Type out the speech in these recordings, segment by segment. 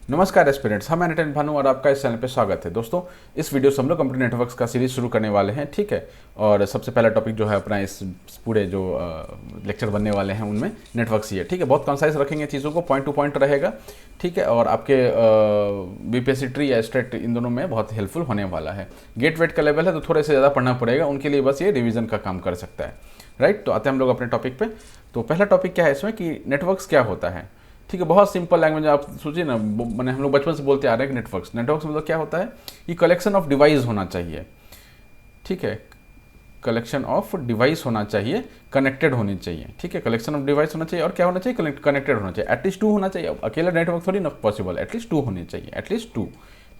नमस्कार एस्पिरेंट्स, हम एनटेन भानु और आपका इस चैनल पे स्वागत है। दोस्तों, इस वीडियो से हम लोग कंप्यूटर नेटवर्क्स का सीरीज शुरू करने वाले हैं, ठीक है। और सबसे पहला टॉपिक जो है अपना इस पूरे जो लेक्चर बनने वाले हैं उनमें नेटवर्क्स ही है, ठीक है। बहुत कंसाइज रखेंगे चीज़ों को, पॉइंट टू पॉइंट रहेगा, ठीक है। और आपके बीपीएससी ट्री या स्टेट इन दोनों में बहुत हेल्पफुल होने वाला है। गेट वेट का लेवल है तो थोड़े से ज़्यादा पढ़ना पड़ेगा, उनके लिए बस ये रिविजन का काम कर सकता है, राइट। तो आते हैं हम लोग अपने टॉपिक पे। तो पहला टॉपिक क्या है इसमें कि नेटवर्क्स क्या होता है, ठीक है। बहुत सिंपल लैंग्वेज आप सोचिए ना, मैंने हम लोग बचपन से बोलते आ रहे हैं कि नेटवर्क्स मतलब क्या होता है कि कलेक्शन ऑफ डिवाइस होना चाहिए, ठीक है। कलेक्शन ऑफ डिवाइस होना चाहिए, कनेक्टेड होनी चाहिए, ठीक है। कलेक्शन ऑफ डिवाइस होना चाहिए और क्या होना चाहिए, कनेक्टेड होना चाहिए। एटलीस्ट 2 होना चाहिए। अकेला नेटवर्क थोड़ी ना पॉसिबल, एटलीस्ट 2 होने चाहिए, एटलीस्ट 2,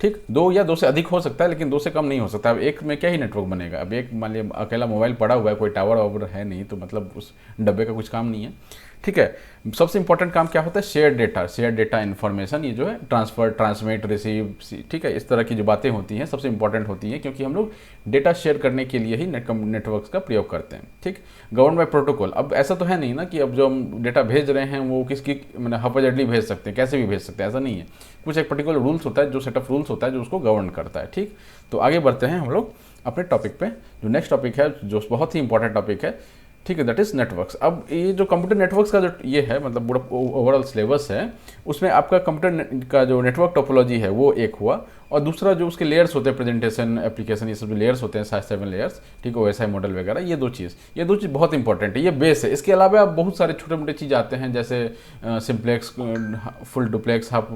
ठीक। 2 या 2 से अधिक हो सकता है, लेकिन 2 से कम नहीं हो सकता। अब एक में क्या ही नेटवर्क बनेगा। अब एक मान लिया अकेला मोबाइल पड़ा हुआ है, कोई टावर वावर है नहीं, तो मतलब उस डब्बे का कुछ काम नहीं है, ठीक है। सबसे इंपॉर्टेंट काम क्या होता है, शेयर डेटा इन्फॉर्मेशन, ये जो है ट्रांसफर, ट्रांसमिट, रिसीव, ठीक है। इस तरह की जो बातें होती हैं सबसे इंपॉर्टेंट होती हैं, क्योंकि हम लोग डेटा शेयर करने के लिए ही नेटवर्क्स का प्रयोग करते हैं, ठीक। Govern by protocol. अब ऐसा तो है नहीं ना कि अब जो हम डेटा भेज रहे हैं वो किसकी मतलब हाफाजर्डली भेज सकते हैं, कैसे भी भेज सकते हैं, ऐसा नहीं है। कुछ एक पर्टिकुलर रूल्स होता है, जो सेट ऑफ रूल्स होता है जो उसको गवर्न करता है, ठीक। तो आगे बढ़ते हैं हम लोग अपने टॉपिक पे। जो नेक्स्ट टॉपिक है जो बहुत ही इंपॉर्टेंट टॉपिक है, ठीक है, दैट इज नेटवर्क्स। अब ये जो कंप्यूटर नेटवर्क्स का जो ये है मतलब पूरा ओवरऑल सिलेबस है, उसमें आपका कंप्यूटर का जो नेटवर्क टोपोलॉजी है वो एक हुआ, और दूसरा जो उसके लेयर्स होते हैं, प्रेजेंटेशन, एप्लीकेशन, ये सब जो लेयर्स होते हैं 7 लेयर्स, ठीक है, ओएसआई मॉडल वगैरह, ये दो चीज़ बहुत इंपॉर्टेंट है, ये बेस है। इसके अलावा आप बहुत सारे छोटे मोटे चीज़ आते हैं, जैसे simplex, full duplex, half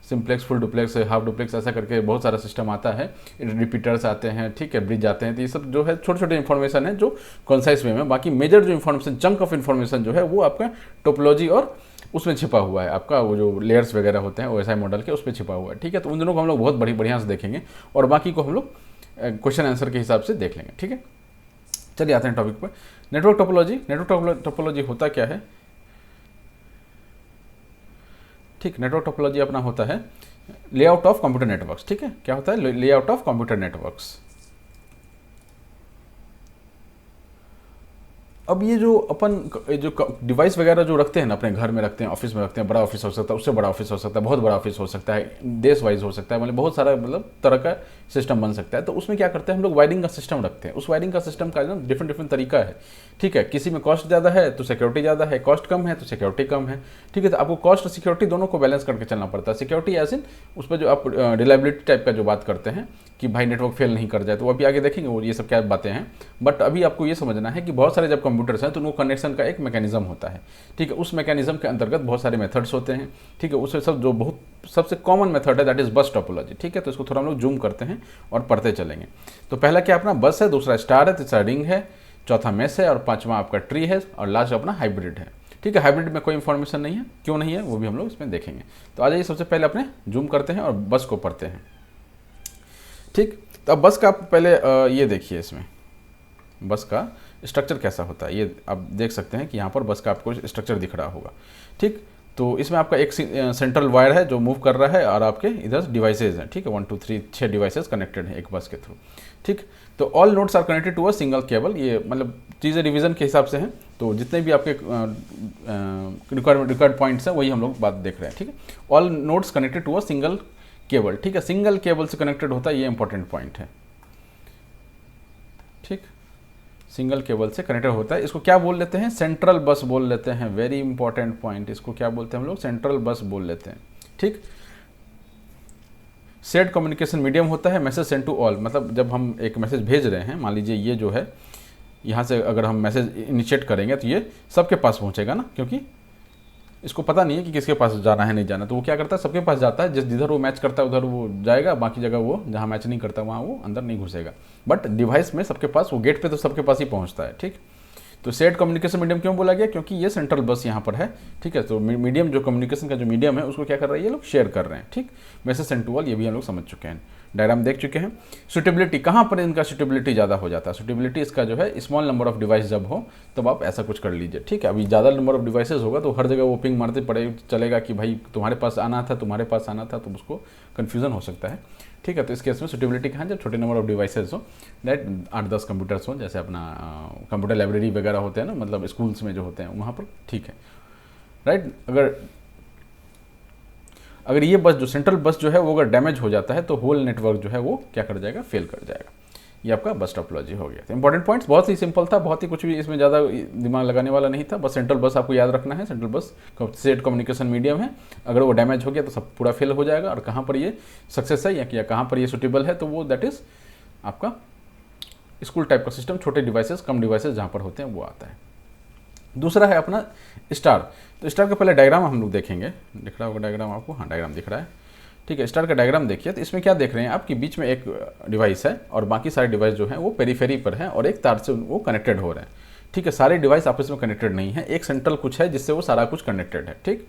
simplex, full duplex, half duplex, ऐसा करके बहुत सारा सिस्टम आता है। रिपीटर्स आते हैं, ठीक है, ब्रिज आते हैं। तो ये सब जो है छोटे छोटे इन्फॉर्मेशन है जो कंसाइज वे में, बाकी मेजर जो इन्फॉर्मेशन, चंक ऑफ इन्फॉर्मेशन जो है वो आपका टोपोलॉजी और उसमें छिपा हुआ है, आपका वो जो लेयर्स वगैरह होते हैं ओएसआई मॉडल के, उसमें छिपा हुआ है, ठीक है। तो उन दोनों को हम लोग बहुत बढ़िया से देखेंगे और बाकी को हम लोग क्वेश्चन आंसर के हिसाब से देख लेंगे, ठीक है। चलिए आते हैं टॉपिक पर। Network topology. नेटवर्क टोपोलॉजी होता क्या है, ठीक। नेटवर्क टोपोलॉजी अपना होता है लेआउट ऑफ कंप्यूटर नेटवर्क्स, ठीक है। क्या होता है, लेआउट ऑफ कंप्यूटर नेटवर्क्स। अब ये जो अपन जो डिवाइस वगैरह जो रखते हैं ना, अपने घर में रखते हैं, ऑफिस में रखते हैं, बड़ा ऑफिस हो सकता है, उससे बड़ा ऑफिस हो सकता है, बहुत बड़ा ऑफिस हो सकता है, देश वाइज हो सकता है, मतलब बहुत सारा मतलब तरह का सिस्टम बन सकता है। तो उसमें क्या करते हैं हम लोग, वायरिंग का सिस्टम रखते हैं। उस वायरिंग का सिस्टम का ना डिफरेंट तरीका है, ठीक है। किसी में कॉस्ट ज़्यादा है तो सिक्योरिटी ज़्यादा है, कॉस्ट कम है तो सिक्योरिटी कम है, ठीक है। तो आपको कॉस्ट और सिक्योरिटी दोनों को बैलेंस करके चलना पड़ता है। सिक्योरिटी एज इन उस पर जो आप रिलायबिलिटी टाइप का जो बात करते हैं कि भाई नेटवर्क फेल नहीं कर जाए, तो अभी आगे देखेंगे वो ये सब क्या बातें हैं। बट अभी आपको ये समझना है कि बहुत सारे जब कंप्यूटर्स हैं तो उनको कनेक्शन का एक मैकेनिज्म होता है, ठीक है। उस मैकेनिज्म के अंतर्गत बहुत सारे मेथड्स होते हैं, ठीक है। उससे सब जो बहुत सबसे कॉमन मेथड है दैट इज बस टोपोलॉजी, ठीक है। तो इसको थोड़ा हम लोग जूम करते हैं और पढ़ते चलेंगे। तो पहला क्या अपना बस है, दूसरा स्टार है, तीसरा रिंग है, चौथा मेस है और पांचवा आपका ट्री है और लास्ट अपना हाइब्रिड है, ठीक है। हाइब्रिड में कोई इंफॉर्मेशन नहीं है, क्यों नहीं है वो भी हम लोग इसमें देखेंगे। तो आ जाइए सबसे पहले अपने जूम करते हैं और बस को पढ़ते हैं, ठीक। तो अब बस का आप पहले ये देखिए, इसमें बस का स्ट्रक्चर कैसा होता है, ये आप देख सकते हैं कि यहाँ पर बस का आपको स्ट्रक्चर दिख रहा होगा, ठीक। तो इसमें आपका एक सेंट्रल वायर है जो मूव कर रहा है और आपके इधर डिवाइसेज हैं, ठीक है। 1 2 3 6 डिवाइसेज कनेक्टेड हैं एक बस के थ्रू, ठीक। तो all nodes are connected to a single cable. ये मतलब चीज़ें रिवीजन के हिसाब से हैं, तो जितने भी आपके रिक्वायर्ड पॉइंट्स हैं वही हम लोग बात देख रहे हैं, ठीक है। All nodes connected to a single cable, ठीक है। सिंगल केबल से कनेक्टेड होता है, ये इंपॉर्टेंट पॉइंट है, ठीक। सिंगल केबल से कनेक्टेड होता है। इसको क्या बोल लेते हैं, सेंट्रल बस बोल लेते हैं। वेरी इंपॉर्टेंट पॉइंट, इसको क्या बोलते हैं हम लोग, सेंट्रल बस बोल लेते हैं, ठीक। शेयर्ड कम्युनिकेशन मीडियम होता है, मैसेज सेंड टू ऑल। मतलब जब हम एक मैसेज भेज रहे हैं, मान लीजिए ये जो है, यहाँ से अगर हम मैसेज इनिशिएट करेंगे तो ये सबके पास पहुँचेगा ना, क्योंकि इसको पता नहीं है कि किसके पास जाना है नहीं जाना, तो वो क्या करता है, सबके पास जाता है। जिधर वो मैच करता है उधर वो जाएगा, बाकी जगह वो जहाँ मैच नहीं करता वहाँ वो अंदर नहीं घुसेगा। बट डिवाइस में सबके पास, वो गेट पे तो सबके पास ही पहुँचता है, ठीक। तो शेयर्ड कम्युनिकेशन मीडियम क्यों बोला गया, क्योंकि ये सेंट्रल बस यहाँ पर है, ठीक है। तो मीडियम जो कम्युनिकेशन का जो मीडियम है उसको क्या कर रहे हैं ये लोग, शेयर कर रहे हैं, ठीक। मैसेज सेंड टू ऑल, ये भी हम लोग समझ चुके हैं, डायग्राम देख चुके हैं। सुटेबिलिटी, कहाँ पर इनका सुटेबिलिटी ज़्यादा हो जाता है, सुटेबिलिटी इसका जो है स्मॉल नंबर ऑफ डिवाइस जब हो तब आप ऐसा कुछ कर लीजिए, ठीक है। अभी ज़्यादा नंबर ऑफ डिवाइसेस होगा तो हर जगह वो पिंग मारते पड़े चलेगा कि भाई तुम्हारे पास आना था, तुम्हारे पास आना था, तो उसको कन्फ्यूजन हो सकता है, ठीक है। तो इस केस में सुटेबिलिटी कहाँ, जब छोटे नंबर ऑफ डिवाइसेस हो, दैट 8-10 कंप्यूटर्स हो, जैसे अपना कंप्यूटर लाइब्रेरी वगैरह होते हैं ना, मतलब स्कूल्स में जो होते हैं वहाँ पर, ठीक है, राइट। अगर ये बस जो सेंट्रल बस जो है वो अगर डैमेज हो जाता है तो होल नेटवर्क जो है वो क्या कर जाएगा, फेल कर जाएगा। ये आपका बस टोपोलॉजी हो गया। तो इंपॉर्टेंट पॉइंट्स बहुत ही सिंपल था, बहुत ही कुछ भी इसमें ज़्यादा दिमाग लगाने वाला नहीं था। बस सेंट्रल बस आपको याद रखना है, central bus shared communication medium है, अगर वो डैमेज हो गया तो सब पूरा फेल हो जाएगा। और कहाँ पर ये सक्सेस है या कहाँ पर ये सुटेबल है, तो वो दैट इज़ आपका स्कूल टाइप का सिस्टम, छोटे डिवाइसेस, कम डिवाइसेस जहाँ पर होते हैं वो आता है। दूसरा है अपना स्टार। तो स्टार का पहले डायग्राम हम लोग देखेंगे, दिख रहा होगा डायग्राम आपको, हाँ डायग्राम दिख रहा है, ठीक है। स्टार का डायग्राम देखिए, तो इसमें क्या देख रहे हैं आप कि बीच में एक डिवाइस है और बाकी सारे डिवाइस जो हैं वो पेरीफेरी पर हैं और एक तार से वो कनेक्टेड हो रहे हैं, ठीक है। सारे डिवाइस आपस में कनेक्टेड नहीं है, एक सेंट्रल कुछ है जिससे वो सारा कुछ कनेक्टेड है, ठीक।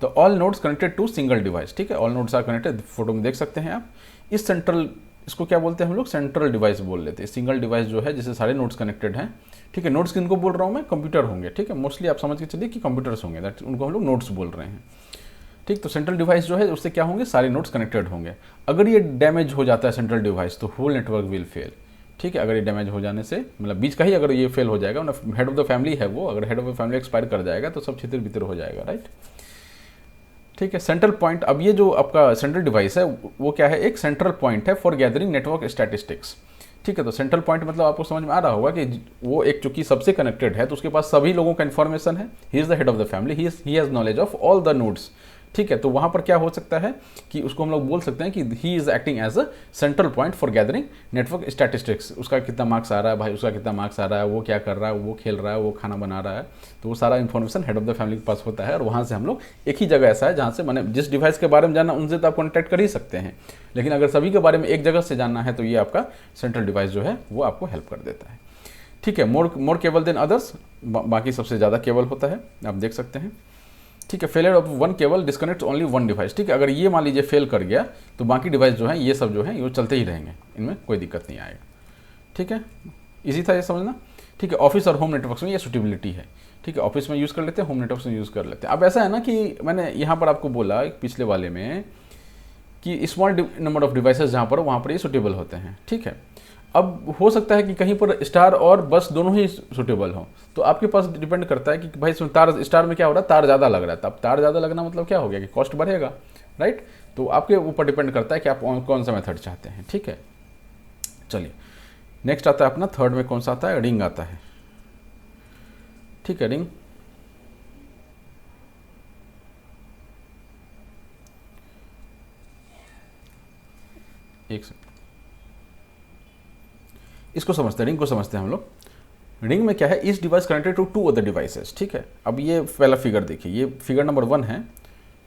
तो all nodes connected to single device, ठीक है, all nodes are connected, photo में देख सकते हैं आप। इस सेंट्रल, इसको क्या बोलते हैं हम लोग, सेंट्रल डिवाइस बोल लेते हैं। सिंगल डिवाइस जो है जिससे सारे नोड्स कनेक्टेड हैं, ठीक है। नोड्स किनको बोल रहा हूँ मैं, कंप्यूटर होंगे, ठीक है, मोस्टली आप समझ के चलिए कि कंप्यूटर्स होंगे, दैट उनको हम लोग नोड्स बोल रहे हैं, ठीक। तो सेंट्रल डिवाइस जो है उससे क्या होंगे, सारे नोड्स कनेक्टेड होंगे। अगर ये डैमेज हो जाता है सेंट्रल डिवाइस तो होल नेटवर्क विल फेल, ठीक है। अगर ये डैमेज हो जाने से मतलब बीच का ही अगर ये फेल हो जाएगा, हेड ऑफ द फैमिली है वो, अगर head of the family expire कर जाएगा तो सब छितर बितर हो जाएगा, राइट, ठीक है। सेंट्रल पॉइंट, अब ये जो आपका सेंट्रल डिवाइस है वो क्या है, एक सेंट्रल पॉइंट है फॉर गैदरिंग नेटवर्क स्टैटिस्टिक्स, ठीक है। तो सेंट्रल पॉइंट मतलब आपको समझ में आ रहा होगा कि वो एक चूंकि सबसे कनेक्टेड है तो उसके पास सभी लोगों का इन्फॉर्मेशन है, he is the head of the family, he has knowledge of all the nodes, ठीक है। तो वहाँ पर क्या हो सकता है कि उसको हम लोग बोल सकते हैं कि he is acting as a central point for gathering network statistics. उसका कितना मार्क्स आ रहा है भाई, उसका कितना मार्क्स आ रहा है, वो क्या कर रहा है, वो खेल रहा है, वो खाना बना रहा है, तो वो सारा information head of the family के पास होता है। और वहाँ से हम लोग एक ही जगह ऐसा है जहाँ से मैंने जिस डिवाइस के बारे में जानना उनसे तो आप कॉन्टैक्ट कर ही सकते हैं, लेकिन अगर सभी के बारे में एक जगह से जानना है तो ये आपका सेंट्रल डिवाइस जो है वो आपको हेल्प कर देता है, ठीक है। मोर केबल देन अदर्स, बाकी सबसे ज़्यादा केबल होता है, आप देख सकते हैं, ठीक है। Failure of one cable disconnect only one device, ठीक है। अगर ये मान लीजिए फेल कर गया तो बाकी डिवाइस जो है ये सब जो है ये चलते ही रहेंगे, इनमें कोई दिक्कत नहीं आएगा, ठीक है। इजी था ये समझना, ठीक है। ऑफिस और होम नेटवर्क्स में ये सुटेबिलिटी है, ठीक है। ऑफिस में यूज़ कर लेते हैं, होम नेटवर्क्स में यूज़ कर लेते हैं। अब ऐसा है ना कि मैंने यहाँ पर आपको बोला पिछले वाले में कि स्मॉल नंबर ऑफ डिवाइसेस जहाँ पर वहाँ पर ये सुटेबल होते हैं, ठीक है। अब हो सकता है कि कहीं पर स्टार और बस दोनों ही सुटेबल हो, तो आपके पास डिपेंड करता है कि भाई तार, स्टार में क्या हो रहा है, तार ज़्यादा लग रहा है, तब तार ज़्यादा लगना मतलब क्या हो गया कि कॉस्ट बढ़ेगा, राइट। तो आपके ऊपर डिपेंड करता है कि आप कौन सा मेथड चाहते हैं, ठीक है। चलिए नेक्स्ट आता है अपना थर्ड में कौन सा आता है, रिंग आता है, ठीक है। रिंग एक सेकंड, इसको समझते हैं, रिंग को समझते हैं हम लोग। रिंग में क्या है, इस device connected to to other devices, ठीक है। अब ये पहला फिगर देखिए, ये फिगर नंबर 1 है,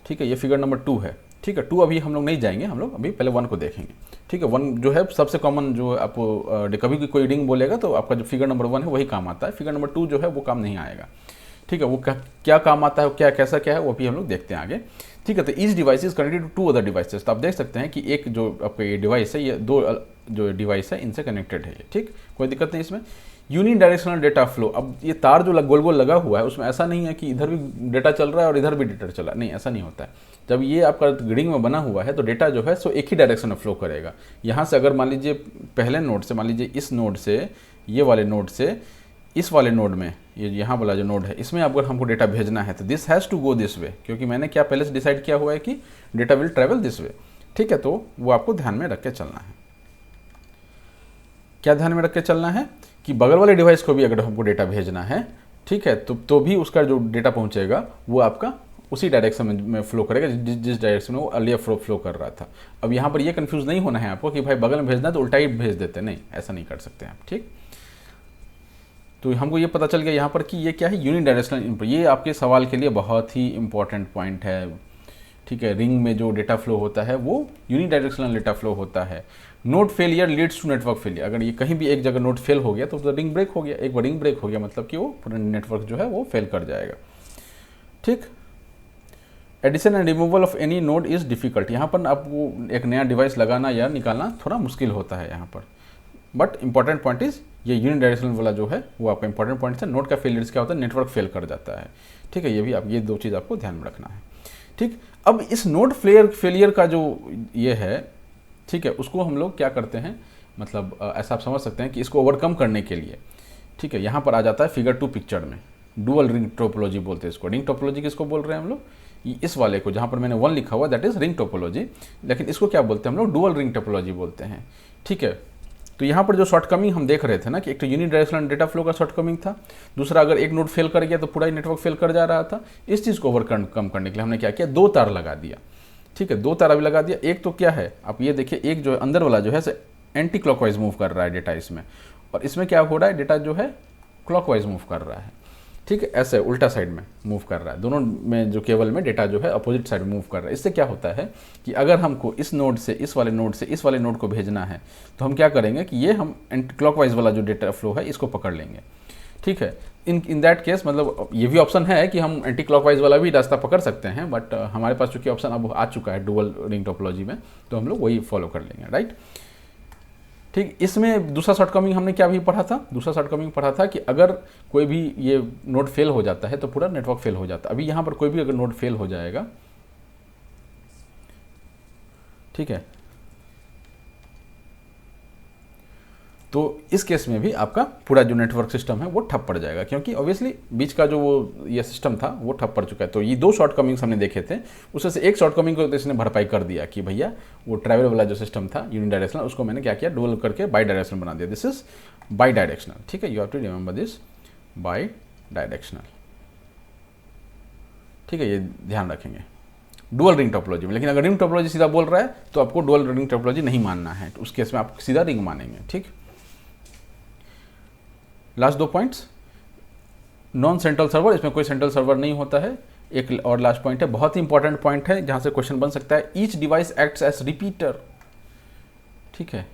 ठीक है, ये फिगर नंबर 2 है, ठीक है। 2 अभी हम लोग नहीं जाएंगे, हम लोग अभी पहले 1 को देखेंगे, ठीक है। 1 जो है सबसे कॉमन, जो आपको कभी भी कोई रिंग बोलेगा तो आपका जो फिगर नंबर 1 है वही काम आता है, फिगर नंबर 2 जो है वो काम नहीं आएगा, ठीक है। वो क्या काम आता है, क्या कैसा क्या है वो अभी हम लोग देखते हैं आगे, ठीक है। तो each device is connected to other devices, तो आप देख सकते हैं कि एक जो आपका ये डिवाइस है, ये 2 जो डिवाइस है इनसे कनेक्टेड है ये, ठीक, कोई दिक्कत नहीं इसमें। यूनि डायरेक्शनल डेटा फ्लो, अब ये तार जो गोल गोल लगा हुआ है उसमें ऐसा नहीं है कि इधर भी डेटा चल रहा है और इधर भी डेटा चल रहा है, नहीं, ऐसा नहीं होता है। जब ये आपका रिंग में बना हुआ है तो डेटा जो है सो एक ही डायरेक्शन में फ्लो करेगा। यहाँ से अगर मान लीजिए पहले नोड से, मान लीजिए इस नोड से, ये वाले नोड से इस वाले नोड में, ये यहाँ वाला जो नोड है इसमें अगर हमको डेटा भेजना है तो this has to go this way, क्योंकि मैंने क्या पहले से डिसाइड किया हुआ है कि data will travel this way, ठीक है। तो वो आपको ध्यान में रख के चलना है। क्या ध्यान में रख के चलना है कि बगल वाले डिवाइस को भी अगर हमको डेटा भेजना है, ठीक है, तो भी उसका जो डेटा पहुंचेगा वो आपका उसी डायरेक्शन में फ्लो करेगा जिस डायरेक्शन में वो अर्लियर फ्लो कर रहा था। अब यहाँ पर ये कंफ्यूज नहीं होना है आपको कि भाई बगल में भेजना है तो उल्टा ही भेज देते, नहीं, ऐसा नहीं कर सकते आप, ठीक। तो हमको ये पता चल गया यहाँ पर कि ये क्या है, यूनिडायरेक्शनल इनपुट। ये आपके सवाल के लिए बहुत ही इंपॉर्टेंट पॉइंट है, ठीक है। रिंग में जो डेटा फ्लो होता है वो यूनिडायरेक्शनल डेटा फ्लो होता है। Node failure leads to network failure, अगर ये कहीं भी एक जगह नोड फेल हो गया तो रिंग ब्रेक हो गया, एक बार रिंग ब्रेक हो गया मतलब कि वो पूरा नेटवर्क जो है वो फेल कर जाएगा, ठीक। Addition and removal of any node is difficult, यहाँ पर आपको एक नया डिवाइस लगाना या निकालना थोड़ा मुश्किल होता है यहाँ पर, बट इंपॉर्टेंट पॉइंट इज ये यूनिडायरेक्शनल वाला जो है वो आपका इंपॉर्टेंट पॉइंट है। नोड का फेलियर्स क्या होता है, नेटवर्क फेल कर जाता है, ठीक है। ये भी आप, ये 2 चीज़ आपको ध्यान में रखना है, ठीक। अब इस नोड फेलियर का जो ये है, ठीक है, उसको हम लोग क्या करते हैं, मतलब ऐसा आप समझ सकते हैं कि इसको ओवरकम करने के लिए, ठीक है, यहाँ पर आ जाता है फिगर 2 पिक्चर में डुअल रिंग टोपोलॉजी बोलते हैं इसको। रिंग टोपोलॉजी किसको बोल रहे हैं हम लोग, इस वाले को जहाँ पर मैंने 1 लिखा हुआ दैट इज़ रिंग टोपोलॉजी, लेकिन इसको क्या बोलते हैं हम लोग, डुअल रिंग टोपोलॉजी बोलते हैं। ठीक है, तो यहाँ पर जो शॉर्टकमिंग हम देख रहे थे ना कि एक तो यूनिडायरेक्शनल डेटा फ्लो का शॉर्टकमिंग था, दूसरा अगर एक नोड फेल कर गया तो पूरा ही नेटवर्क फेल कर जा रहा था। इस चीज़ को ओवरकम करने के लिए हमने क्या किया, 2 तार लगा दिया। ठीक है, 2 तार अभी लगा दिया। एक तो क्या है, आप ये देखिए, एक जो अंदर वाला जो है एंटी क्लॉकवाइज मूव कर रहा है डेटा इसमें, और इसमें क्या हो रहा है, डेटा जो है क्लॉकवाइज मूव कर रहा है। ठीक है, ऐसे उल्टा साइड में मूव कर रहा है, दोनों में जो केबल में डेटा जो है अपोजिट साइड मूव कर रहा है। इससे क्या होता है कि अगर हमको इस नोड से इस वाले नोड से इस वाले नोड को भेजना है तो हम क्या करेंगे कि ये हम एंटी क्लॉकवाइज वाला जो डेटा फ्लो है इसको पकड़ लेंगे। ठीक है, इन दैट केस मतलब ये भी ऑप्शन है कि हम एंटी क्लॉकवाइज वाला भी रास्ता पकड़ सकते हैं, बट हमारे पास चूंकि ऑप्शन अब आ चुका है डुअल रिंग टोपोलॉजी में, तो हम लोग वही फॉलो कर लेंगे। राइट, ठीक। इसमें दूसरा शॉर्टकमिंग हमने क्या भी पढ़ा था, दूसरा शॉर्टकमिंग पढ़ा था कि अगर कोई भी ये नोड फेल हो जाता है तो पूरा नेटवर्क फेल हो जाता है। अभी यहाँ पर कोई भी अगर नोड फेल हो जाएगा, ठीक है, तो इस केस में भी आपका पूरा जो नेटवर्क सिस्टम है वो ठप पड़ जाएगा, क्योंकि ऑब्वियसली बीच का जो वो ये सिस्टम था वो ठप पड़ चुका है। तो ये 2 शॉर्टकमिंग्स हमने देखे थे, उसमें से एक शॉर्टकमिंग को तो इसने भरपाई कर दिया कि भैया वो ट्रैवल वाला जो सिस्टम था यूनिडायरेक्शनल, उसको मैंने क्या किया, डुअल करके बाई डायरेक्शनल बना दिया। This is bidirectional. ठीक है, you have to remember this, bidirectional. ठीक है, ये ध्यान रखेंगे डुअल रिंग टोपोलॉजी में। लेकिन अगर रिंग टोपोलॉजी सीधा बोल रहा है तो आपको डुअल रिंग टोपोलॉजी नहीं मानना है, तो उस केस में आप सीधा रिंग मानेंगे। ठीक, last 2 points, non central server, इसमें कोई सेंट्रल सर्वर नहीं होता है। एक और लास्ट पॉइंट है, बहुत ही इंपॉर्टेंट पॉइंट है, जहां से क्वेश्चन बन सकता है, each device acts as repeater. ठीक है,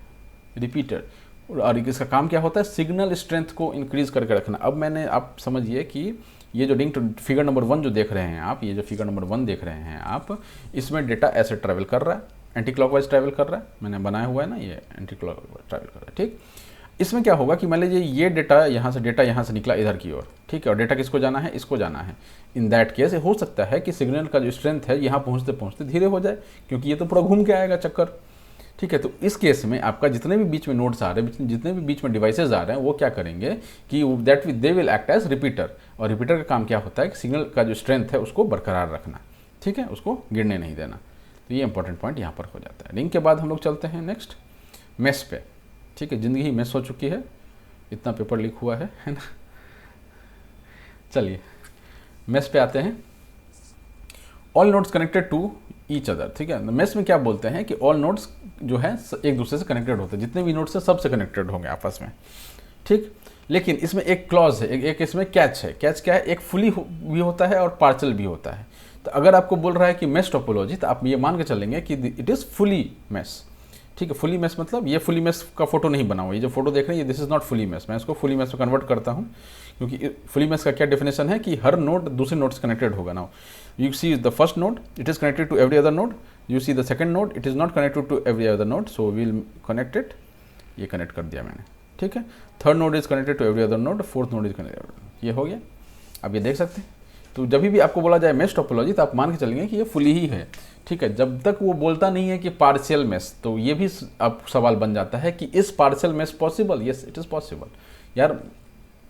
रिपीटर, और इसका काम क्या होता है, सिग्नल स्ट्रेंथ को इंक्रीज करके रखना। अब मैंने, आप समझिए कि ये जो रिंग फिगर नंबर 1 जो देख रहे हैं आप, ये जो फिगर नंबर 1 देख रहे हैं आप, इसमें डेटा ऐसे ट्रैवल कर रहा है, एंटी क्लॉकवाइज ट्रैवल कर रहा है, मैंने बनाया हुआ है ना, ये एंटी क्लॉकवाइज ट्रैवल कर रहा है। ठीक, इसमें क्या होगा कि मान लीजिए ये डेटा यहाँ से निकला इधर की ओर, ठीक है, और डेटा किसको जाना है, इसको जाना है। इन दैट केस हो सकता है कि सिग्नल का जो स्ट्रेंथ है यहाँ पहुँचते पहुँचते धीरे हो जाए, क्योंकि ये तो पूरा घूम के आएगा चक्कर। ठीक है, तो इस केस में आपका जितने भी बीच में नोड्स आ रहे हैं, जितने भी बीच में डिवाइसेज आ रहे हैं, वो क्या करेंगे कि they will act as repeater. और रिपीटर का काम क्या होता है कि सिग्नल का जो स्ट्रेंथ है उसको बरकरार रखना। ठीक है, उसको गिरने नहीं देना। तो ये इंपॉर्टेंट पॉइंट यहाँ पर हो जाता है। रिंग के बाद हम लोग चलते हैं नेक्स्ट मेश पे। ठीक है, ज़िंदगी ही मेश हो चुकी है, इतना पेपर लीक हुआ है ना। चलिए मेश पे आते हैं। All nodes connected to each other. ठीक है, मेश में क्या बोलते हैं कि ऑल नोड्स जो है एक दूसरे से कनेक्टेड होते हैं, जितने भी नोड्स हैं सबसे कनेक्टेड होंगे आपस में। ठीक, लेकिन इसमें एक क्लॉज है, एक इसमें कैच है। कैच क्या है, एक फुली भी होता है और पार्शल भी होता है। तो अगर आपको बोल रहा है कि मेश टोपोलॉजी, तो आप ये मान के चलेंगे कि इट इज़ फुली मेश। ठीक है, फुली मेश मतलब ये फुली मेश का फोटो नहीं बना हुआ, ये जो फोटो देख रहे हैं ये this is not fully mesh. मैं इसको फुली मेश में कन्वर्ट करता हूँ, क्योंकि फुली मेश का क्या डेफिनेशन है कि हर नोड दूसरे नोड से कनेक्टेड होगा। Now you see the first node, it is connected to every other node. You see the second node, it is not connected to every other node, so will connect it. ये connect कर दिया मैंने। ठीक है, third node is connected to every other node, fourth node is connected. ये हो गया, अब ये देख सकते हैं। तो जब भी आपको बोला जाए मेश टोपोलॉजी, तो आप मान के चलेंगे कि ये फुली ही है। ठीक है, जब तक वो बोलता नहीं है कि पार्शियल मेश, तो ये भी अब सवाल बन जाता है कि इस partial mesh possible. Yes, it is possible. यार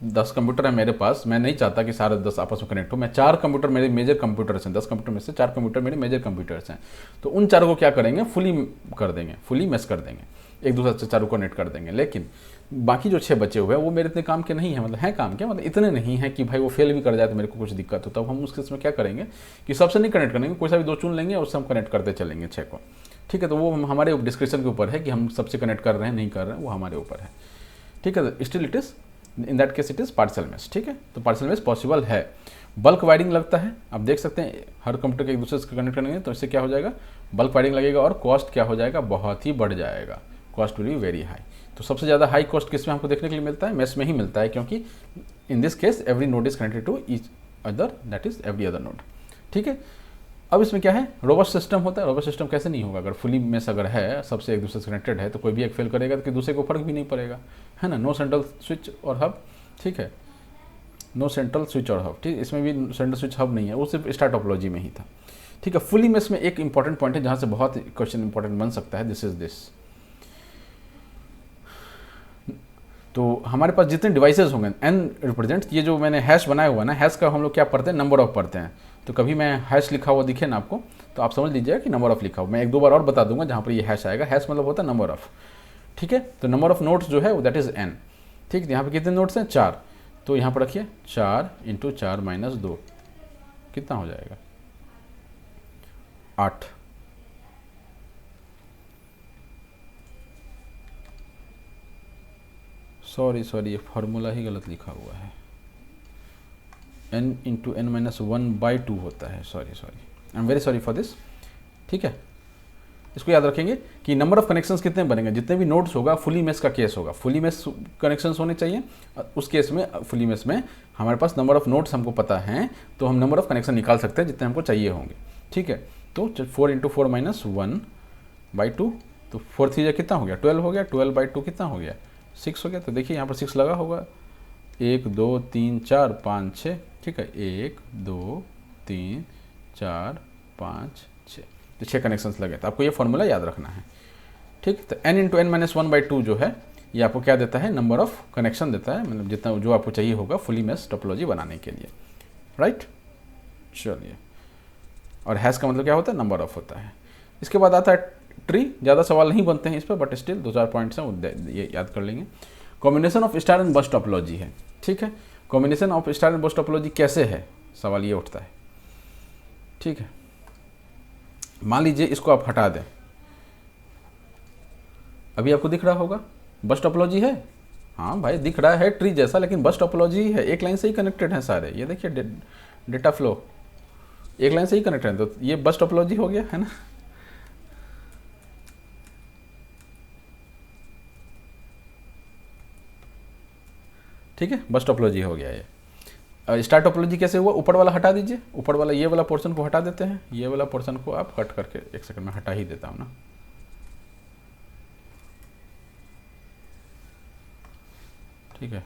10 कंप्यूटर है मेरे पास, मैं नहीं चाहता कि सारे 10 आपस में कनेक्ट हो। मैं 4 कंप्यूटर मेरे मेजर कंप्यूटर्स हैं, 10 कंप्यूटर में से 4 कंप्यूटर मेरे मेजर कंप्यूटर्स हैं। तो उन 4 को क्या करेंगे, फुली कर देंगे, फुली मेश कर देंगे, एक दूसरे से 4 को कनेक्ट कर देंगे। लेकिन बाकी जो 6 बचे हुए हैं वो मेरे इतने काम के नहीं है, मतलब हैं काम के, मतलब इतने नहीं है कि भाई वो फेल भी कर जाए तो मेरे को कुछ दिक्कत हो। तब हम उस केस में क्या करेंगे कि सबसे नहीं कनेक्ट करेंगे, कोई सा भी 2 चुन लेंगे और उससे हम कनेक्ट करते चलेंगे 6 को। ठीक है, तो वो हमारे डिस्क्रिप्शन के ऊपर है कि हम सबसे कनेक्ट कर रहे हैं नहीं कर रहे हैं, वो हमारे ऊपर है। ठीक है, still it is in that case it is partial mesh. ठीक है, तो पार्शियल मेश पॉसिबल है। बल्क वायरिंग लगता है, आप देख सकते हैं हर कंप्यूटर के एक दूसरे से कनेक्ट करेंगे तो इससे क्या हो जाएगा, बल्क वायरिंग लगेगा और कॉस्ट क्या हो जाएगा, बहुत ही बढ़ जाएगा। Cost will be very high. तो सबसे ज़्यादा हाई कॉस्ट किस में हमको देखने के लिए मिलता है, मेश में ही मिलता है, क्योंकि in this case every node is connected to each other, that is every other node. ठीक है, अब इसमें क्या है, रोबस्ट सिस्टम होता है। रोबस्ट सिस्टम कैसे नहीं होगा, अगर फुली मेश अगर है, सबसे एक दूसरे से कनेक्टेड है, तो कोई भी एक फेल करेगा तो दूसरे को फर्क भी नहीं पड़ेगा, है ना। नो सेंट्रल स्विच और हब। ठीक है, नो सेंट्रल स्विच और हब। ठीक, इसमें भी सेंट्रल स्विच हब नहीं है, वो सिर्फ स्टार टोपोलॉजी में ही था। ठीक है, फुली मेश में एक इंपॉर्टेंट पॉइंट है जहाँ से बहुत क्वेश्चन इंपॉर्टेंट बन सकता है, दिस इज दिस। तो हमारे पास जितने डिवाइसेस होंगे n रिप्रेजेंट, ये जो मैंने हैश बनाया हुआ है ना, हैश का हम लोग क्या पढ़ते हैं, नंबर ऑफ पढ़ते हैं। तो कभी मैं हैश लिखा हुआ दिखे ना आपको तो आप समझ लीजिएगा कि नंबर ऑफ लिखा हुआ। मैं एक दो बार और बता दूंगा जहाँ पर ये हैश आएगा। हैश मतलब होता है नंबर ऑफ, ठीक है। तो नंबर ऑफ नोट्स जो है वो दैट इज़ n, ठीक। यहाँ पे कितने नोट्स हैं? 4। तो यहाँ पर रखिए 4 × 4 - 2 कितना हो जाएगा? 8। सॉरी ये फार्मूला ही गलत लिखा हुआ है। n × n - 1/2 होता है। Sorry I am very sorry for this, ठीक है। इसको याद रखेंगे कि नंबर ऑफ कनेक्शंस कितने बनेंगे, जितने भी नोड्स होगा फुली मेश का केस होगा, फुली मेश कनेक्शंस होने चाहिए। उस केस में फुली मेश में हमारे पास नंबर ऑफ नोड्स हमको पता हैं तो हम नंबर ऑफ कनेक्शन निकाल सकते हैं जितने हमको चाहिए होंगे, ठीक है। तो 4 × 4 - 1/2, तो 4 3 कितना हो गया? 12 हो गया। 12/2 कितना हो गया? 6 हो गया। तो देखिए यहाँ पर 6 लगा होगा। 1 2 3 4 5 6, ठीक है। 1 2 3 4 5 6, तो 6 कनेक्शंस लगे। तो आपको ये फॉर्मूला याद रखना है, ठीक। तो n × n - 1/2 जो है ये आपको क्या देता है? नंबर ऑफ कनेक्शन देता है, मतलब जितना जो आपको चाहिए होगा फुली मेश टोपोलॉजी बनाने के लिए, राइट। चलिए, और हैश का मतलब क्या होता है? नंबर ऑफ होता है। इसके बाद आता है ट्री। ज़्यादा सवाल नहीं बनते हैं इस पर, बट स्टिल 2-4 पॉइंट्स हैं वो ये याद कर लेंगे। कॉम्बिनेशन ऑफ स्टार एंड बस टोपोलॉजी है, ठीक है। कॉम्बिनेशन ऑफ स्टार एंड बस टोपोलॉजी कैसे है, सवाल ये उठता है, ठीक है। मान लीजिए इसको आप हटा दें, अभी आपको दिख रहा होगा बस टोपोलॉजी है। हाँ भाई दिख रहा है ट्री जैसा, लेकिन बस टोपोलॉजी है, एक लाइन से ही कनेक्टेड है सारे। ये देखिए डेटा फ्लो एक लाइन से ही कनेक्टेड है, तो ये बस टोपोलॉजी हो गया, है ना। ठीक है, बस टोपोलॉजी हो गया ये। स्टार टोपोलॉजी कैसे हुआ? ऊपर वाला हटा दीजिए, ऊपर वाला ये वाला पोर्शन को हटा देते हैं। ये वाला पोर्शन को आप कट करके, एक सेकंड में हटा ही देता हूँ ना। ठीक है,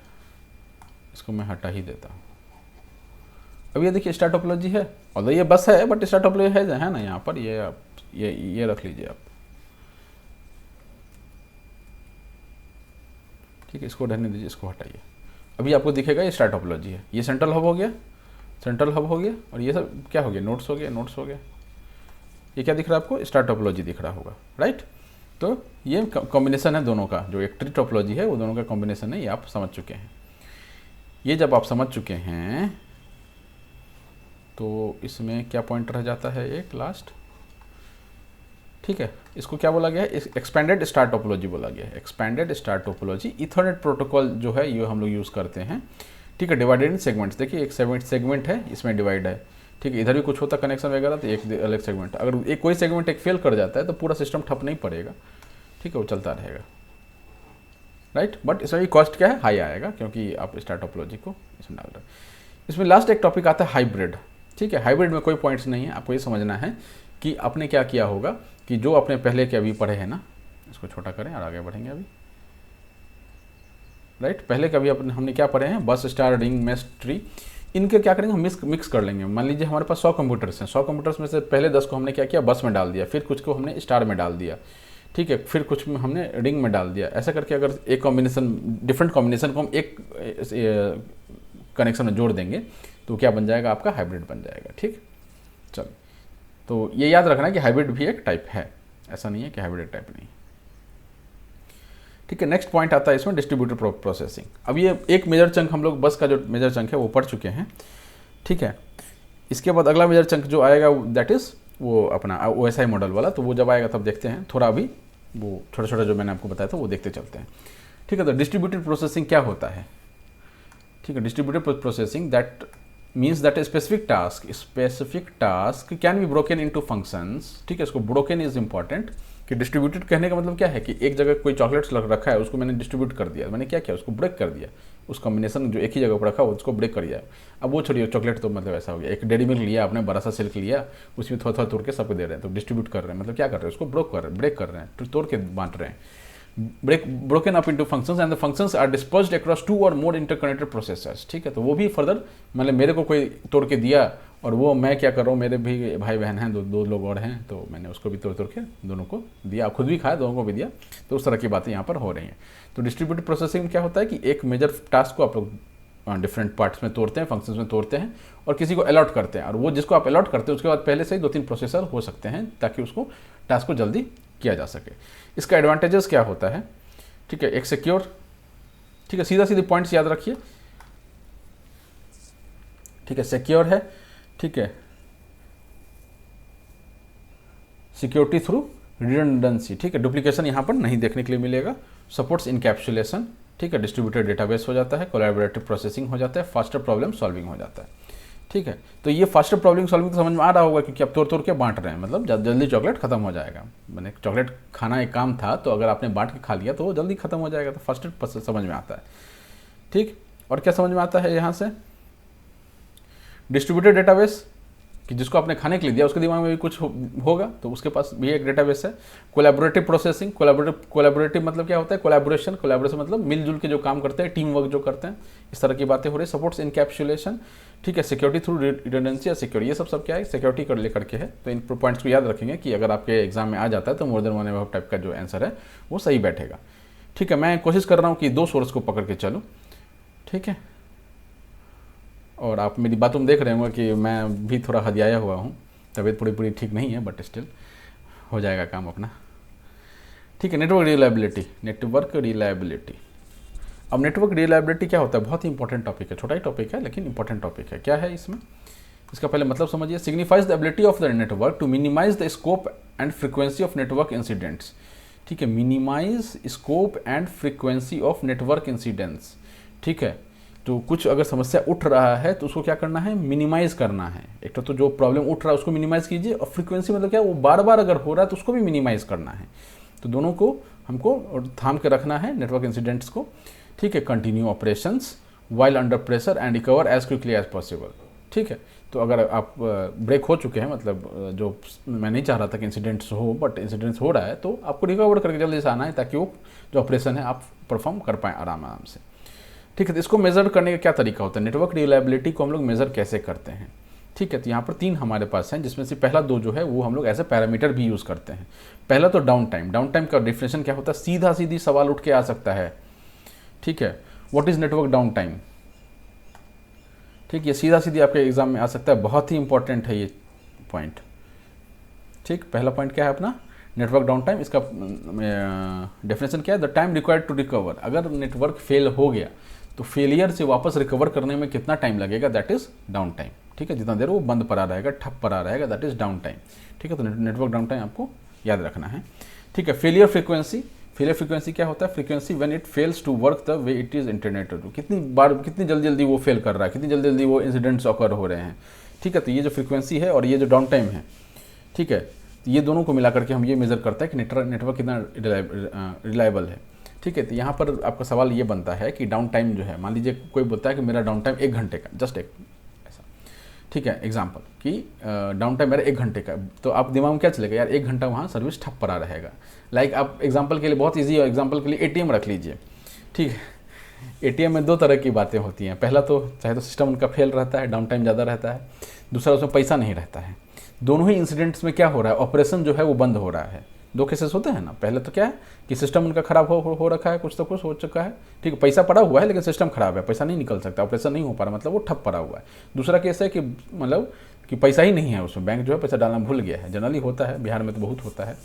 इसको मैं हटा ही देता हूँ। अब ये देखिए स्टार टोपोलॉजी है, और ये बस है बट स्टार टोपोलॉजी है ना यहाँ पर। ये आप ये रख लीजिए आप, ठीक है। इसको रहने दीजिए, इसको हटाइए। अभी आपको दिखेगा ये स्टार टोपोलॉजी है। ये सेंट्रल हब हो गया, सेंट्रल हब हो गया, और ये सब क्या हो गया? नोट्स हो गया, नोट्स हो गया। ये क्या दिख रहा है आपको? स्टार टोपोलॉजी दिख रहा होगा, राइट। तो ये कॉम्बिनेशन है दोनों का, जो एक ट्री टोपोलॉजी है वो दोनों का कॉम्बिनेशन है। ये आप समझ चुके हैं। ये जब आप समझ चुके हैं तो इसमें क्या पॉइंट रह जाता है? एक लास्ट, ठीक है। इसको क्या बोला गया है? एक्सपेंडेड स्टार टोपोलॉजी बोला गया है। Expanded star topology Ethernet protocol जो है ये हम लोग यूज़ करते हैं, ठीक है। Divided in segments. देखिए एक सेगमेंट है, इसमें डिवाइड है, ठीक है। इधर भी कुछ होता कनेक्शन वगैरह तो एक अलग सेगमेंट। अगर एक कोई सेगमेंट एक फेल कर जाता है तो पूरा सिस्टम ठप नहीं पड़ेगा, ठीक है, वो चलता रहेगा, राइट। बट इसमें कॉस्ट क्या है? हाई आएगा, क्योंकि आप स्टार टोपोलॉजी को इसमें डाल रहे हैं। इसमें लास्ट एक टॉपिक आता है हाइब्रिड, ठीक है। हाइब्रिड में कोई पॉइंट्स नहीं है, आपको ये समझना है कि आपने क्या किया होगा कि जो आपने पहले के अभी पढ़े हैं ना, इसको छोटा करें और आगे बढ़ेंगे अभी, राइट। पहले कभी हमने क्या पढ़े हैं? बस, स्टार, रिंग, मेश, ट्री। इनके क्या करेंगे? हम मिक्स कर लेंगे। मान लीजिए हमारे पास 100 कंप्यूटर्स हैं। 100 कंप्यूटर्स में से पहले 10 को हमने क्या किया? बस में डाल दिया, फिर कुछ को हमने स्टार में डाल दिया, ठीक है, फिर कुछ में हमने रिंग में डाल दिया। ऐसा करके अगर एक कॉम्बिनेशन, डिफरेंट कॉम्बिनेशन को हम एक कनेक्शन में जोड़ देंगे तो क्या बन जाएगा? आपका हाइब्रिड बन जाएगा, ठीक। चलो, तो ये याद रखना है कि हाइब्रिड भी एक टाइप है, ऐसा नहीं है कि हाइब्रिड टाइप नहीं, ठीक है। नेक्स्ट पॉइंट आता है इसमें डिस्ट्रीब्यूटेड प्रोसेसिंग। अब ये एक मेजर चंक हम लोग बस का जो मेजर चंक है वो पढ़ चुके हैं, ठीक है। इसके बाद अगला मेजर चंक जो आएगा दैट इज़ वो अपना OSI मॉडल वाला। तो वो जब आएगा तब देखते हैं। थोड़ा अभी वो छोटा छोटा जो मैंने आपको बताया था वो देखते चलते हैं, ठीक है। तो डिस्ट्रीब्यूटेड प्रोसेसिंग क्या होता है? ठीक है, distributed processing that means that specific task can be broken into functions, ठीक है। इसको ब्रोकन इज इंपॉर्टेंट। कि डिस्ट्रीब्यूटेड कहने का मतलब क्या है कि एक जगह कोई चॉकलेट्स रखा है, उसको मैंने डिस्ट्रीब्यूट कर दिया। मैंने क्या किया? उसको ब्रेक कर दिया। उस कॉम्बिनेशन जो एक ही जगह पर रखा उसको ब्रेक कर दिया। अब वो छोड़िए, चॉकलेट तो मतलब ऐसा हो गया, एक डेरी मिल्क लिया आपने, बड़ा सा सिल्क लिया, उसमें थोड़ा थोड़ा तोड़ के सबको दे रहे हैं, तो डिस्ट्रीब्यूट कर रहे हैं। मतलब क्या कर रहे हैं? उसको ब्रेक कर रहे हैं, तोड़ के बांट रहे हैं। broken up into functions and the functions are dispersed across 2 or more interconnected processors, ठीक है। तो वो भी फर्दर, मतलब मेरे को कोई तोड़ के दिया और वो मैं क्या कर रहा हूँ, मेरे भी भाई बहन हैं, दो लोग और हैं, तो मैंने उसको भी तोड़ के दोनों को दिया, खुद भी खाया, दोनों को भी दिया। तो उस तरह की बातें यहाँ पर हो रही हैं। तो डिस्ट्रीब्यूटेड प्रोसेसिंग में क्या होता है कि एक मेजर टास्क को आप लोग डिफरेंट पार्ट्स में तोड़ते हैं, फंक्शंस में तोड़ते हैं और किसी को अलॉट करते हैं, और वो जिसको आप अलॉट करते हैं उसके बाद पहले से ही 2-3 प्रोसेसर हो सकते हैं ताकि उसको टास्क को जल्दी किया जा सके। इसका एडवांटेजेस क्या होता है, ठीक है, एक सिक्योर, ठीक है, सीधा सीधे पॉइंट्स याद रखिए, ठीक है, सिक्योर है, ठीक है, सिक्योरिटी थ्रू रिडंडेंसी, ठीक है, डुप्लीकेशन यहाँ पर नहीं देखने के लिए मिलेगा, सपोर्ट्स इनकैप्सुलेशन, ठीक है, डिस्ट्रीब्यूटेड डेटाबेस हो जाता है, कोलैबोरेटिव प्रोसेसिंग हो जाता है, फास्टर प्रॉब्लम सॉल्विंग हो जाता है, ठीक है। तो ये फास्टर प्रॉब्लम सॉल्विंग तो समझ में आ रहा होगा क्योंकि आप तोड़ के बांट रहे हैं, मतलब जल्दी चॉकलेट खत्म हो जाएगा, मैंने चॉकलेट खाना एक काम था तो अगर आपने बांट के खा लिया तो वो जल्दी खत्म हो जाएगा, तो फास्टर समझ में आता है, ठीक। और क्या समझ में आता है यहाँ से, डिस्ट्रीब्यूटेड डेटाबेस कि जिसको आपने खाने के लिए दिया उसके दिमाग में भी कुछ होगा तो उसके पास भी एक डेटाबेस है। कोलैबोरेटिव प्रोसेसिंग, कोलैबोरेटिव मतलब क्या होता है, कोलैबोरेशन मतलब मिलजुल के जो काम करते हैं, टीम वर्क जो करते हैं, इस तरह की बातें हो रही है। सपोर्ट्स इनकैप्सुलेशन, ठीक है, सिक्योरिटी थ्रू रिडंडेंसी या सिक्योरिटी, ये सब क्या है, सिक्योरिटी कर लेकर के है। तो इन पॉइंट्स को याद रखेंगे कि अगर आपके एग्जाम में आ जाता है तो more than one above type का जो आंसर है वो सही बैठेगा, ठीक है। मैं कोशिश कर रहा हूँ कि 2 सोर्स को पकड़ के चलूँ, ठीक है, और आप मेरी बातों में देख रहे होंगे कि मैं भी थोड़ा हदियाया हुआ हूँ, तबीयत पूरी ठीक नहीं है, बट स्टिल हो जाएगा काम अपना, ठीक है। नेटवर्क रिलायबिलिटी, अब नेटवर्क रिलायबिलिटी क्या होता है, बहुत ही इंपॉर्टेंट टॉपिक है, छोटा ही टॉपिक है लेकिन इंपॉर्टेंट टॉपिक है। क्या है इसमें, इसका पहले मतलब समझिए। Signifies the ability of the network to minimize the scope and frequency of network incidents, ठीक है, minimize scope and frequency of network incidents, ठीक है। तो कुछ अगर समस्या उठ रहा है तो उसको क्या करना है, मिनिमाइज करना है। एक तो जो प्रॉब्लम उठ रहा है उसको मिनिमाइज कीजिए, और फ्रीक्वेंसी मतलब क्या, वो बार बार अगर हो रहा है तो उसको भी मिनिमाइज करना है। तो दोनों को हमको थाम के रखना है, नेटवर्क इंसिडेंट्स को, ठीक है। Continue operations while under pressure and recover as quickly as possible, ठीक है। तो अगर आप ब्रेक हो चुके हैं, मतलब जो मैं नहीं चाह रहा था कि इंसिडेंट्स हो, बट इंसिडेंट्स हो रहा है, तो आपको रिकवर करके जल्दी से आना है ताकि वो जो ऑपरेशन है आप परफॉर्म कर पाएँ आराम से, ठीक है। तो इसको मेज़र करने का क्या तरीका होता है, नेटवर्क रिलायबिलिटी को हम लोग मेज़र कैसे करते हैं, ठीक है। तो यहाँ पर 3 हमारे पास हैं, जिसमें से पहला 2 जो है वो हम लोग एज ए पैरामीटर भी यूज़ करते हैं। पहला तो डाउन टाइम। डाउन टाइम का डिफिनेशन क्या होता है, सीधी सवाल उठ के आ सकता है, ठीक है, what is network down time, ठीक, ये सीधी आपके एग्जाम में आ सकता है, बहुत ही इंपॉर्टेंट है ये पॉइंट, ठीक। पहला पॉइंट क्या है अपना, नेटवर्क डाउन टाइम। इसका डेफिनेशन क्या है, the time required to recover, अगर नेटवर्क फेल हो गया तो फेलियर से वापस रिकवर करने में कितना टाइम लगेगा, दैट इज डाउन टाइम, ठीक है। जितना देर वो बंद पड़ा रहेगा, ठप पड़ा रहेगा, दैट इज डाउन टाइम, ठीक है। तो नेटवर्क डाउन टाइम आपको याद रखना है, ठीक है। फेलियर फ्रीक्वेंसी क्या होता है, frequency when it fails to work the way it is intended to, कितनी बार, कितनी जल्दी वो फेल कर रहा है, कितनी जल्दी वो इंसिडेंट्स ऑकर हो रहे हैं, ठीक है। तो ये जो फ्रीक्वेंसी है और ये जो डाउन टाइम है, ठीक है, तो ये दोनों को मिला करके हम ये मेजर करते हैं कि नेटवर्क कितना रिलायबल है, ठीक है। तो यहाँ पर आपका सवाल ये बनता है कि डाउन टाइम जो है, मान लीजिए कोई बोलता है कि मेरा डाउन टाइम 1 घंटे का, जस्ट एक ऐसा, ठीक है, एग्जाम्पल कि डाउन टाइम मेरा 1 घंटे का, तो आप दिमाग में क्या चलेगा, यार 1 घंटा वहाँ सर्विस ठप पड़ा रहेगा। लाइक आप एग्जाम्पल के लिए, बहुत ईजी है, एग्जाम्पल के लिए ATM रख लीजिए, ठीक है। ATM में 2 तरह की बातें होती हैं, पहला तो चाहे तो सिस्टम उनका फेल रहता है, डाउन टाइम ज़्यादा रहता है, दूसरा उसमें पैसा नहीं रहता है। दोनों ही इंसिडेंट्स में क्या हो रहा है, ऑपरेशन जो है वो बंद हो रहा है। 2 केसेस होते हैं ना, पहले तो क्या है कि सिस्टम उनका खराब हो रखा है, कुछ तो कुछ हो चुका है, ठीक है, पैसा पड़ा हुआ है लेकिन सिस्टम खराब है, पैसा नहीं निकल सकता, ऑपरेशन नहीं हो पा रहा, मतलब वो ठप पड़ा हुआ है। दूसरा केस है कि मतलब कि पैसा ही नहीं है उसमें, बैंक जो है पैसा डालना भूल गया है, जनरली होता है, बिहार में तो बहुत होता है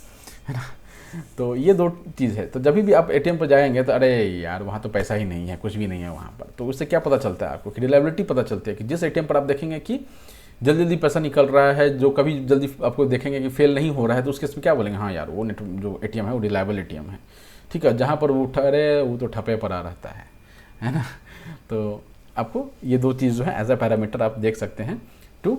ना। तो ये 2 चीज़ है। तो जब भी आप ATM पर जाएंगे तो अरे यार वहाँ तो पैसा ही नहीं है, कुछ भी नहीं है वहाँ पर, तो उससे क्या पता चलता है आपको कि रिलायबिलिटी पता चलती है कि जिस ATM पर आप देखेंगे कि जल्दी पैसा निकल रहा है, जो कभी जल्दी आपको देखेंगे कि फेल नहीं हो रहा है, तो उसके इसमें क्या बोलेंगे, हाँ यार वो जो ATM है वो रिलायबल ATM है, ठीक है। जहाँ पर वो ठहरे वो तो ठपे पड़ा रहता है ना। तो आपको ये 2 चीज़ जो है एज ए पैरामीटर आप देख सकते हैं टू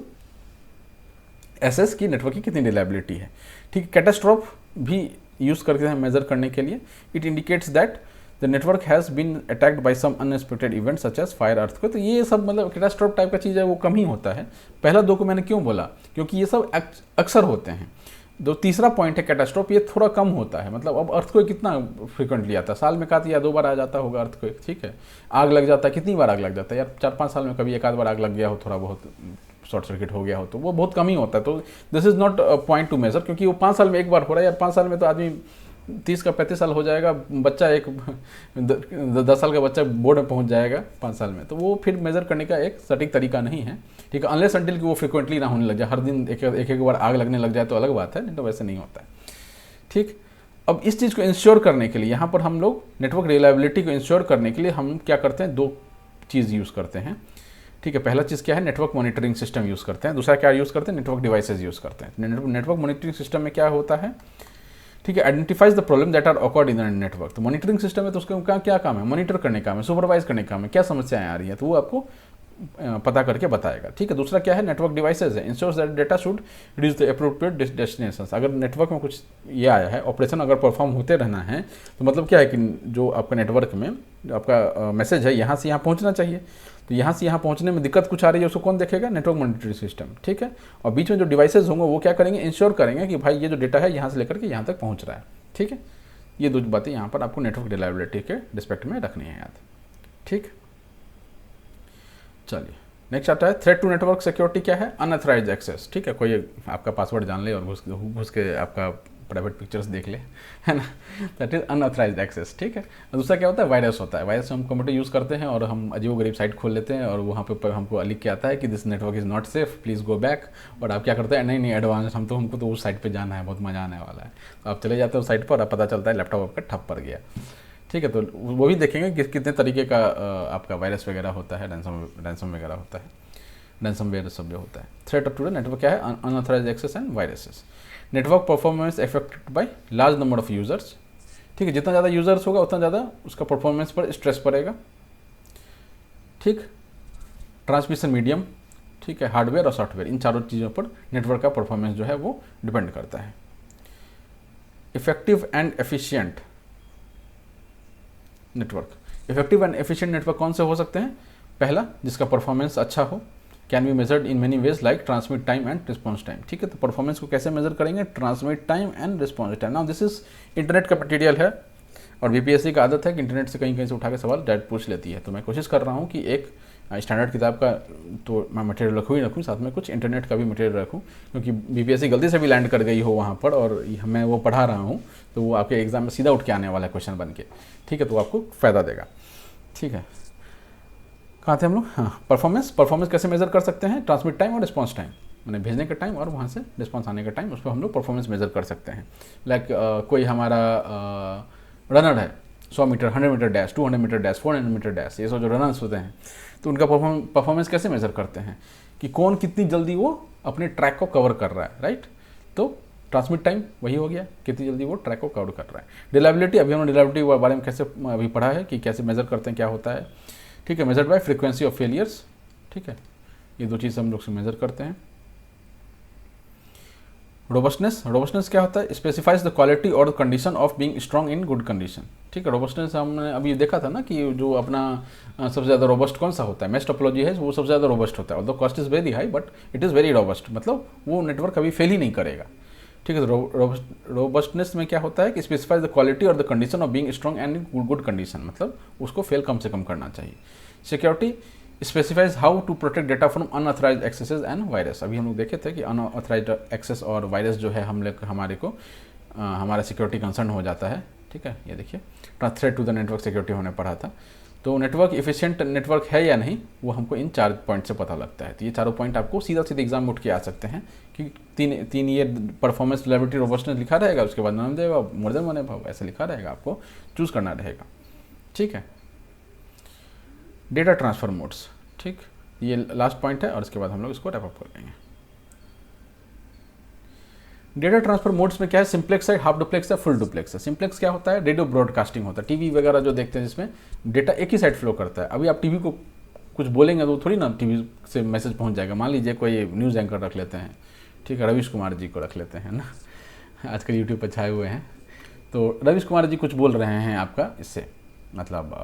एसेस की नेटवर्क की कितनी रिलायबिलिटी है, ठीक है। कैटास्ट्रोफ भी यूज़ करते हैं मेजर करने के लिए। It indicates that the network has been attacked by some unexpected event such as fire, earthquake. तो ये सब मतलब कैटास्ट्रोफ टाइप का चीज़ है, वो कम ही होता है। पहला 2 को मैंने क्यों बोला, क्योंकि ये सब अक्सर होते हैं। तीसरा पॉइंट है कैटास्ट्रोफ, ये थोड़ा कम होता है। मतलब अब अर्थक्वेक कितना फ्रिक्वेंटली आता है, साल में या 2 बार आ जाता होगा अर्थक्वेक, ठीक है। आग लग जाता है, कितनी बार आग लग जाता है यार, 4-5 साल में कभी 1 आध बार आग लग गया हो, थोड़ा बहुत शॉर्ट सर्किट हो गया हो, तो वो बहुत कम ही होता है। तो this is not point to measure, क्योंकि वो 5 साल में 1 बार हो रहा है यार, 5 साल में तो आदमी 30 का 35 साल हो जाएगा, बच्चा एक 10 साल का बच्चा बोर्ड में पहुंच जाएगा 5 साल में, तो वो फिर मेज़र करने का एक सटीक तरीका नहीं है, ठीक है। अनलेस अनटिल कि वो फ्रिक्वेंटली ना होने लग जाए, हर दिन एक बार आग लगने लग जाए तो अलग बात है, नहीं तो वैसे नहीं होता है, ठीक। अब इस चीज़ को इंश्योर करने के लिए यहाँ पर हम लोग नेटवर्क रिलायबिलिटी को इंश्योर करने के लिए हम क्या करते हैं, 2 चीज़ यूज़ करते हैं, ठीक है। पहला चीज़ क्या है, नेटवर्क मॉनिटरिंग सिस्टम यूज़ करते हैं। दूसरा क्या यूज़ करते हैं, नेटवर्क डिवाइसेज यूज़ करते हैं। नेटवर्क मॉनिटरिंग सिस्टम में क्या होता है, ठीक है, identifies the problem that are occurred in the network. तो मॉनिटरिंग सिस्टम है तो उसका क्या काम है, मॉनिटर करने का काम है, सुपरवाइज करने का काम है, क्या समस्याएं आ रही हैं तो वो आपको पता करके बताएगा, ठीक है। दूसरा क्या है, नेटवर्क डिवाइसेज है, ensures that data should reach the appropriate destinations. अगर नेटवर्क में कुछ ये आया है, ऑपरेशन अगर परफॉर्म होते रहना है तो मतलब क्या है कि जो आपका नेटवर्क में जो आपका मैसेज है यहाँ से यहाँ पहुँचना चाहिए, तो यहाँ से यहाँ पहुँचने में दिक्कत कुछ आ रही है, उसको कौन देखेगा, नेटवर्क मॉनिटरिंग सिस्टम, ठीक है। और बीच में जो डिवाइसेज होंगे वो क्या करेंगे, इंश्योर करेंगे कि भाई ये जो डेटा है यहाँ से लेकर के यहाँ तक पहुँच रहा है, ठीक है। ये 2 बातें यहाँ पर आपको नेटवर्क रिलायबिलिटी के रिस्पेक्ट में रखनी है याद, ठीक। चलिए नेक्स्ट आता है थ्रेट टू नेटवर्क सिक्योरिटी। क्या है, अनऑथराइज्ड एक्सेस, ठीक है। कोई आपका पासवर्ड जान ले और घुस के आपका प्राइवेट पिक्चर्स देख ले, है ना, दैट इज अनऑथराइज्ड एक्सेस, ठीक है। दूसरा क्या होता है, वायरस होता है। वायरस हम कंप्यूटर यूज़ करते हैं और हम अजीबोगरीब साइट खोल लेते हैं और वहाँ पे हमको लिख के आता है कि this network is not safe, please go back. और आप क्या करते हैं, नहीं एडवांस, हमको तो उस साइट पर जाना है, बहुत मज़ा आने वाला है। तो आप चले जाते हो उस साइट पर और पता चलता है लैपटॉप आपका ठप पड़ गया, ठीक है। तो वो भी देखेंगे कि कितने तरीके का आपका वायरस वगैरह होता है, रैंसम वगैरह होता है, रैंसमवेयर सब जो होता है। थ्रेट टू द नेटवर्क क्या है, unauthorized access and viruses. Network performance affected by large number of users, ठीक है। जितना ज़्यादा यूजर्स होगा उतना ज़्यादा उसका परफॉर्मेंस पर स्ट्रेस पड़ेगा, ठीक। ट्रांसमिशन मीडियम, ठीक है, हार्डवेयर और सॉफ्टवेयर, इन चारों चीज़ों पर नेटवर्क का परफॉर्मेंस जो है वो डिपेंड करता है। Effective and efficient network, effective and efficient network कौन से हो सकते हैं, पहला जिसका परफॉर्मेंस अच्छा हो, can be measured in many ways like transmit time and response time, ठीक है। तो परफॉर्मेंस को कैसे मेजर करेंगे, transmit time and response time. Now this is internet का मटेरियल है और बीपीएससी का आदत है कि इंटरनेट से कहीं से उठा के सवाल डायरेक्ट पूछ लेती है। तो मैं कोशिश कर रहा हूँ कि एक स्टैंडर्ड किताब का तो मैं मटेरियल रखूँ, साथ में कुछ इंटरनेट का भी मटेरियल रखूँ, क्योंकि बीपीएससी गलती से भी लैंड कर गई हो वहाँ पर और मैं वो पढ़ा रहा हूँ तो वो आपके एग्जाम में सीधा उठ के आने वाला है क्वेश्चन बन के, ठीक है। तो आपको फ़ायदा देगा, ठीक है। कहाँ थे हम लोग, हाँ, परफॉर्मेंस कैसे मेजर कर सकते हैं, ट्रांसमिट टाइम और रिस्पॉन्स टाइम, मैंने भेजने का टाइम और वहाँ से रिस्पॉन्स आने का टाइम, उस पर हम लोग परफॉर्मेंस मेजर कर सकते हैं। लाइक कोई हमारा रनर है 100 meter, 100 meter dash, 200 meter dash, 400 meter dash, ये सब जो रनर्स होते हैं तो उनका परफॉर्मेंस कैसे मेजर करते हैं कि कौन कितनी जल्दी वो अपने ट्रैक को कवर कर रहा है, राइट। तो ट्रांसमिट टाइम वही हो गया, कितनी जल्दी वो ट्रैक को कवर कर रहा है। रिलायबिलिटी, अभी हमने रिलायबिलिटी के बारे में कैसे अभी पढ़ा है कि कैसे मेजर करते हैं, क्या होता है, ठीक है। Measured by frequency of failures, ठीक है, ये 2 चीज़ हम लोग से मेजर करते हैं। रोबस्टनेस क्या होता है, स्पेसिफाइज द क्वालिटी और the condition of being strong in good condition, ठीक है। रोबस्टनेस हमने अभी देखा था ना कि जो अपना सबसे ज़्यादा रोबस्ट कौन सा होता है, मेश टोपोलॉजी है, वो सबसे ज़्यादा रोबस्ट होता है। Although cost is very high but it is very robust, मतलब वो नेटवर्क कभी फेल ही नहीं करेगा, ठीक है। तो रोबस्टनेस में क्या होता है कि स्पेसिफाइज द क्वालिटी और the condition of being strong and in good condition, मतलब उसको फेल कम से कम करना चाहिए। Security specifies how to protect data from unauthorized accesses and virus. अभी हम लोग देखे थे कि अनऑथराइज्ड एक्सेस और वायरस जो है हमारे को हमारा सिक्योरिटी कंसर्न हो जाता है, ठीक है। ये देखिए threat to the network security हमने पढ़ा था। तो नेटवर्क इफिशिएंट नेटवर्क है या नहीं वो हमको इन 4 पॉइंट से पता लगता है। तो ये चारों पॉइंट आपको सीधा एग्जाम में उठ के आ सकते हैं कि तीन ये परफॉर्मेंस, रिलायबिलिटी, रोबस्टनेस लिखा रहेगा, उसके बाद नाम देगा मोर देन वन अबव ऐसा लिखा रहेगा, आपको चूज़ करना रहेगा, ठीक है। डेटा ट्रांसफर मोड्स, ठीक, ये लास्ट पॉइंट है और इसके बाद हम लोग इसको रैप अप कर लेंगे। डेटा ट्रांसफर मोड्स में क्या है, सिंप्लेक्स है, हाफ डुप्लेक्स है, फुल डुप्लेक्स है। सिंप्लेक्स क्या होता है, रेडियो ब्रॉडकास्टिंग होता है, टीवी वगैरह जो देखते हैं जिसमें डेटा एक ही साइड फ्लो करता है। अभी आप टीवी को कुछ बोलेंगे तो थोड़ी ना टीवी से मैसेज पहुंच जाएगा। मान लीजिए कोई न्यूज़ एंकर रख लेते हैं, ठीक है, रवीश कुमार जी को रख लेते हैं ना, आजकल यूट्यूब पर छाए हुए हैं। तो रवीश कुमार जी कुछ बोल रहे हैं आपका इससे, मतलब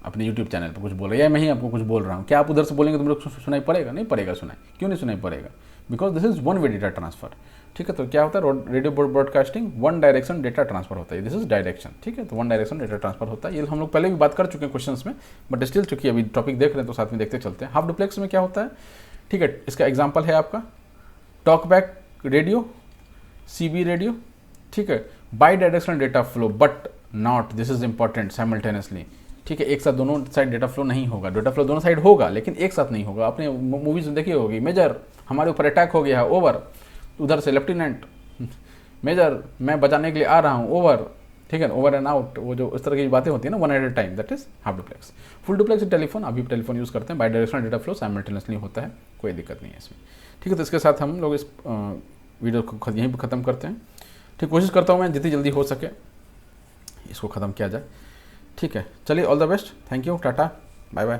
अपने यूट्यूब चैनल पर कुछ बोल रहे हैं, या मैं ही आपको कुछ बोल रहा हूँ, क्या आप उधर से बोलेंगे तो मेरे को सुनाई पड़ेगा? नहीं पड़ेगा सुनाई। क्यों नहीं सुनाई पड़ेगा? Because this is one way data transfer, ठीक है। तो क्या होता है, radio broadcasting one direction data transfer होता है, दिस इज डायरेक्शन, ठीक है। तो वन डायरेक्शन डेटा ट्रांसफर होता है, ये हम लोग पहले भी बात कर चुके हैं क्वेश्चंस में, बट स्टिल चूंकि अभी टॉपिक देख रहे हैं तो साथ में देखते चलते हैं। हाफ डुप्लेक्स में क्या होता है, ठीक है, इसका एग्जाम्पल है आपका टॉकबैक रेडियो, CB रेडियो, ठीक है। By directional data flow but not, this is important, simultaneously, ठीक है। एक साथ दोनों साइड डेटा फ्लो नहीं होगा, डेटा फ्लो दोनों साइड होगा लेकिन एक साथ नहीं होगा। आपने मूवीज में देखी होगी, मेजर हमारे ऊपर अटैक हो गया है, ओवर, उधर से लेफ्टिनेंट, मेजर मैं बचाने के लिए आ रहा हूँ, ओवर, ठीक है, ओवर एंड आउट, वो जो इस तरह की बातें होती है ना, one at a time, that is half duplex. Full duplex telephone, अभी टेलीफोन यूज़ करते हैं, bidirectional data flow simultaneously होता है, कोई दिक्कत नहीं है इसमें, ठीक है। तो इसके साथ हम लोग इस वीडियो को यहीं पर ख़त्म करते हैं, ठीक। कोशिश करता हूँ मैं जितनी जल्दी हो सके इसको ख़त्म किया जाए, ठीक है। चलिए, all the best, thank you, टाटा, बाय बाय।